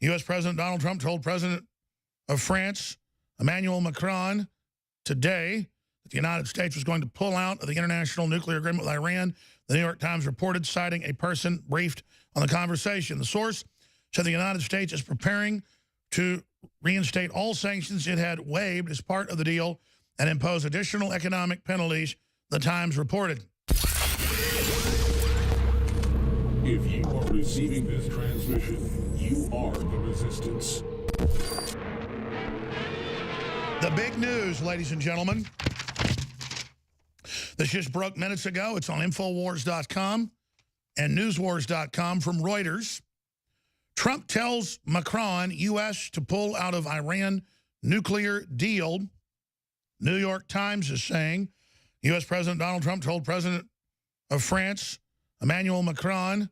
U.S. President Donald Trump told President of France, Emmanuel Macron, today that the United States was going to pull out of the international nuclear agreement with Iran. The New York Times reported, citing a person briefed on the conversation. The source said the United States is preparing to reinstate all sanctions it had waived as part of the deal and impose additional economic penalties, the Times reported. If you are receiving this transmission, you are the resistance. The big news, ladies and gentlemen. This just broke minutes ago. It's on Infowars.com and Newswars.com from Reuters. Trump tells Macron, U.S. to pull out of Iran nuclear deal. New York Times is saying U.S. President Donald Trump told President of France, Emmanuel Macron,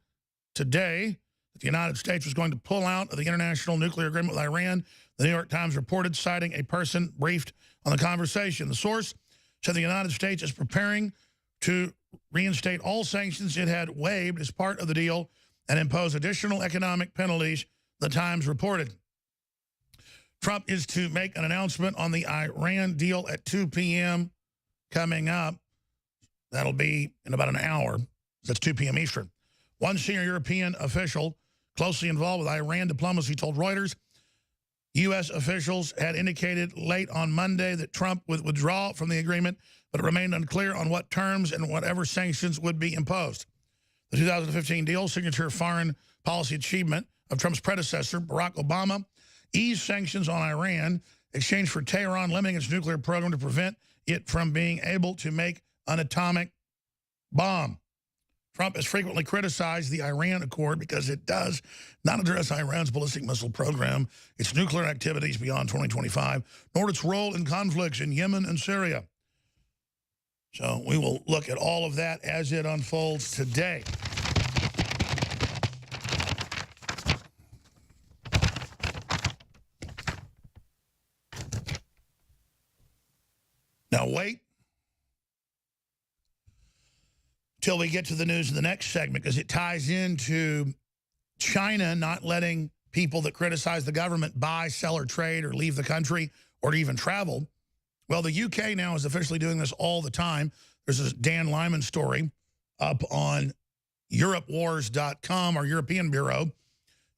today that the United States was going to pull out of the international nuclear agreement with Iran. The New York Times reported, citing a person briefed on the conversation. The source said the United States is preparing to reinstate all sanctions it had waived as part of the deal and impose additional economic penalties, the Times reported. Trump is to make an announcement on the Iran deal at 2 p.m. coming up. That'll be in about an hour. That's 2 p.m. Eastern. One senior European official closely involved with Iran diplomacy told Reuters U.S. officials had indicated late on Monday that Trump would withdraw from the agreement, but it remained unclear on what terms and whatever sanctions would be imposed. The 2015 deal, signature foreign policy achievement of Trump's predecessor, Barack Obama, eased sanctions on Iran, exchanged for Tehran limiting its nuclear program to prevent it from being able to make an atomic bomb. Trump has frequently criticized the Iran Accord because it does not address Iran's ballistic missile program, its nuclear activities beyond 2025, nor its role in conflicts in Yemen and Syria. So we will look at all of that as it unfolds today. Now wait till we get to the news in the next segment, because it ties into China not letting people that criticize the government buy, sell, or trade, or leave the country, or to even travel. Well, the UK now is officially doing this all the time. There's this Dan Lyman story up on EuropeWars.com, our European Bureau.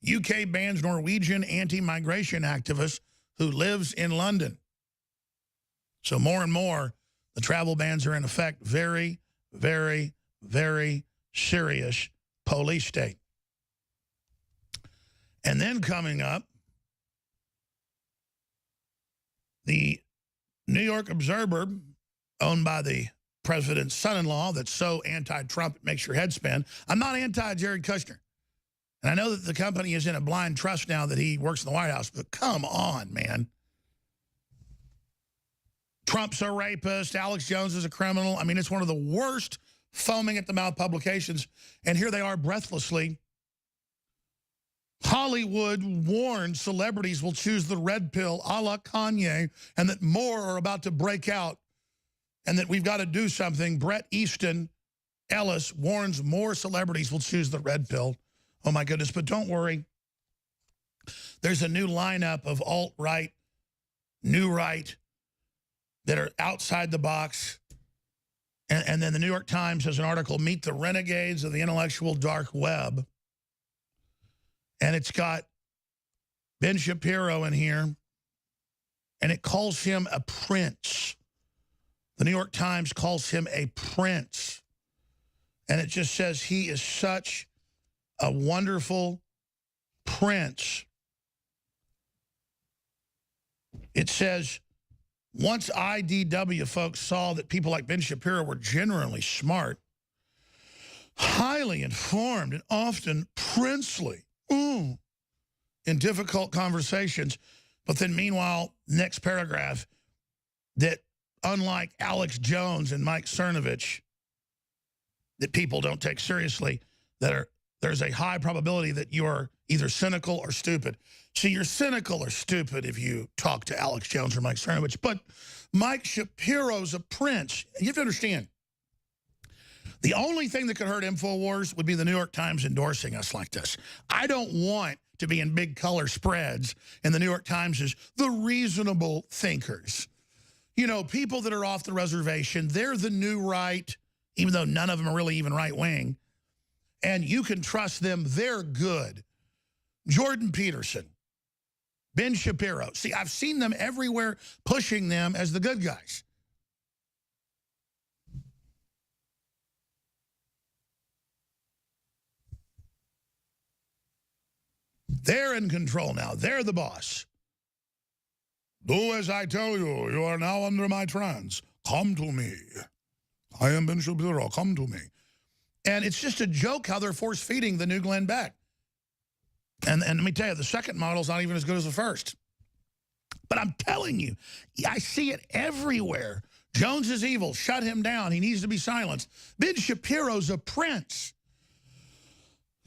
UK bans Norwegian anti-migration activist who lives in London. So more and more, the travel bans are in effect. Very, very, very serious police state. And then coming up, the New York Observer, owned by the president's son-in-law, that's so anti-Trump it makes your head spin. I'm not anti-Jared Kushner. And I know that the company is in a blind trust now that he works in the White House, but come on, man. Trump's a rapist. Alex Jones is a criminal. I mean, it's one of the worst foaming at the mouth publications. And here they are breathlessly. Hollywood warns celebrities will choose the red pill a la Kanye, and that more are about to break out, and that we've got to do something. Bret Easton Ellis warns more celebrities will choose the red pill. Oh, my goodness. But don't worry. There's a new lineup of alt-right, new right that are outside the box. And then the New York Times has an article, Meet the Renegades of the Intellectual Dark Web. And it's got Ben Shapiro in here, and it calls him a prince. The New York Times calls him a prince. And it just says he is such a wonderful prince. It says, once IDW folks saw that people like Ben Shapiro were generally smart, highly informed, and often princely in difficult conversations. But then meanwhile, next paragraph, that unlike Alex Jones and Mike Cernovich, that people don't take seriously, there's a high probability that you are either cynical or stupid. See, you're cynical or stupid if you talk to Alex Jones or Mike Cernovich, but Mike Shapiro's a prince. You have to understand, the only thing that could hurt Infowars would be the New York Times endorsing us like this. I don't want to be in big color spreads, and the New York Times is the reasonable thinkers. You know, people that are off the reservation, they're the new right, even though none of them are really even right-wing. And you can trust them. They're good. Jordan Peterson, Ben Shapiro. See, I've seen them everywhere pushing them as the good guys. They're in control now. They're the boss. Do as I tell you. You are now under my trance. Come to me. I am Ben Shapiro. Come to me. And it's just a joke how they're force-feeding the new Glenn Beck. And let me tell you, the second model's not even as good as the first. But I'm telling you, I see it everywhere. Jones is evil. Shut him down. He needs to be silenced. Ben Shapiro's a prince.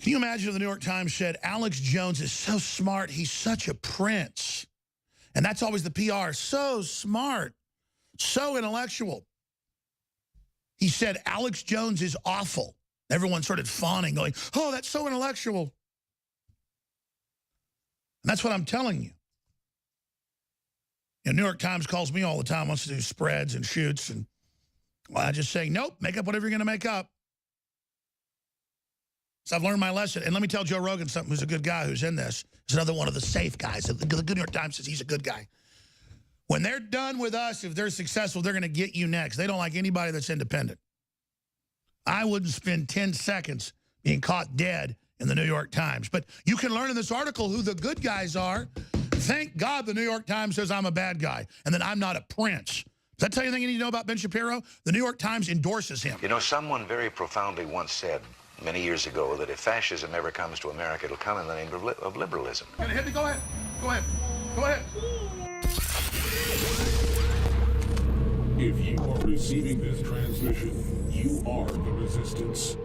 Can you imagine if the New York Times said, Alex Jones is so smart, he's such a prince. And that's always the PR, so smart, so intellectual. He said, Alex Jones is awful. Everyone started fawning, going, oh, that's so intellectual. And that's what I'm telling you. New York Times calls me all the time, wants to do spreads and shoots. And well, I just say, nope, make up whatever you're going to make up. So I've learned my lesson. And let me tell Joe Rogan something, who's a good guy who's in this. He's another one of the safe guys. The Good New York Times says he's a good guy. When they're done with us, if they're successful, they're going to get you next. They don't like anybody that's independent. I wouldn't spend 10 seconds being caught dead in the New York Times. But you can learn in this article who the good guys are. Thank God the New York Times says I'm a bad guy and that I'm not a prince. Does that tell you anything you need to know about Ben Shapiro? The New York Times endorses him. You know, someone very profoundly once said many years ago that if fascism ever comes to America, it'll come in the name of liberalism. Gonna hit me? Go ahead. Go ahead. Go ahead. If you are receiving this transmission, you are the resistance.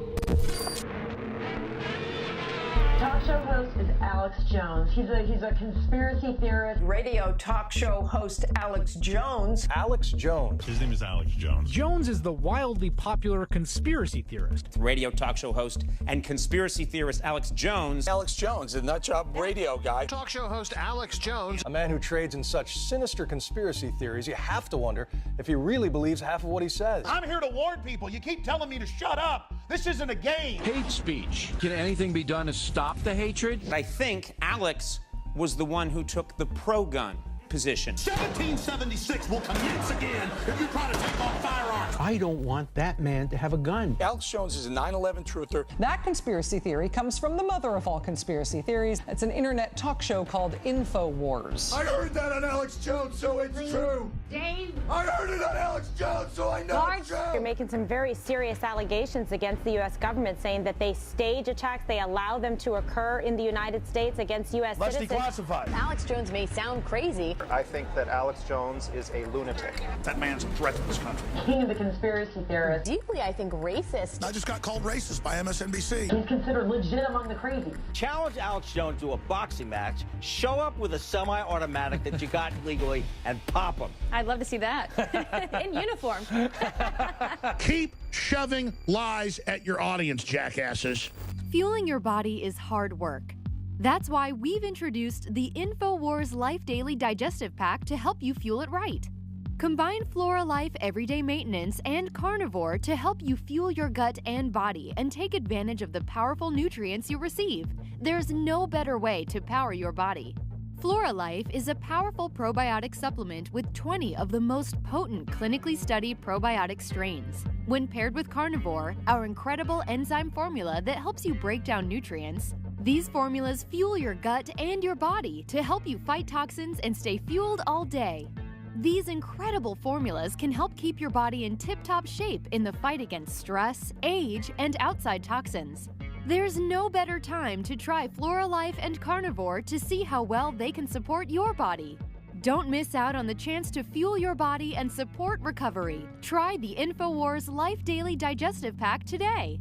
Talk show host is Alex Jones. He's a conspiracy theorist. Radio talk show host Alex Jones. Alex Jones. His name is Alex Jones. Jones is the wildly popular conspiracy theorist. Radio talk show host and conspiracy theorist Alex Jones. Alex Jones, the nutjob radio guy. Talk show host Alex Jones. A man who trades in such sinister conspiracy theories, you have to wonder if he really believes half of what he says. I'm here to warn people. You keep telling me to shut up. This isn't a game. Hate speech. Can anything be done to stop the hatred? I think Alex was the one who took the pro-gun position. 1776 will commence again if you try to take off firearms. I don't want that man to have a gun. Alex Jones is a 9/11 truther. That conspiracy theory comes from the mother of all conspiracy theories. It's an internet talk show called Infowars. I heard that on Alex Jones, so it's true. Dave. I heard it on Alex Jones, so I know it's true. You're making some very serious allegations against the U.S. government, saying that they stage attacks, they allow them to occur in the United States against U.S. Let's citizens. declassify. Alex Jones may sound crazy. I think that Alex Jones is a lunatic. That man's a threat to this country. King of the conspiracy theorists. Deeply, I think, racist. I just got called racist by MSNBC. He's considered legit among the crazies. Challenge Alex Jones to a boxing match, show up with a semi-automatic that you got legally, and pop him. I'd love to see that. In uniform. Keep shoving lies at your audience, jackasses. Fueling your body is hard work. That's why we've introduced the Infowars Life Daily Digestive Pack to help you fuel it right. Combine Flora Life Everyday Maintenance and Carnivore to help you fuel your gut and body and take advantage of the powerful nutrients you receive. There's no better way to power your body. Flora Life is a powerful probiotic supplement with 20 of the most potent clinically studied probiotic strains. When paired with Carnivore, our incredible enzyme formula that helps you break down nutrients, these formulas fuel your gut and your body to help you fight toxins and stay fueled all day. These incredible formulas can help keep your body in tip-top shape in the fight against stress, age, and outside toxins. There's no better time to try Flora Life and Carnivore to see how well they can support your body. Don't miss out on the chance to fuel your body and support recovery. Try the Infowars Life Daily Digestive Pack today.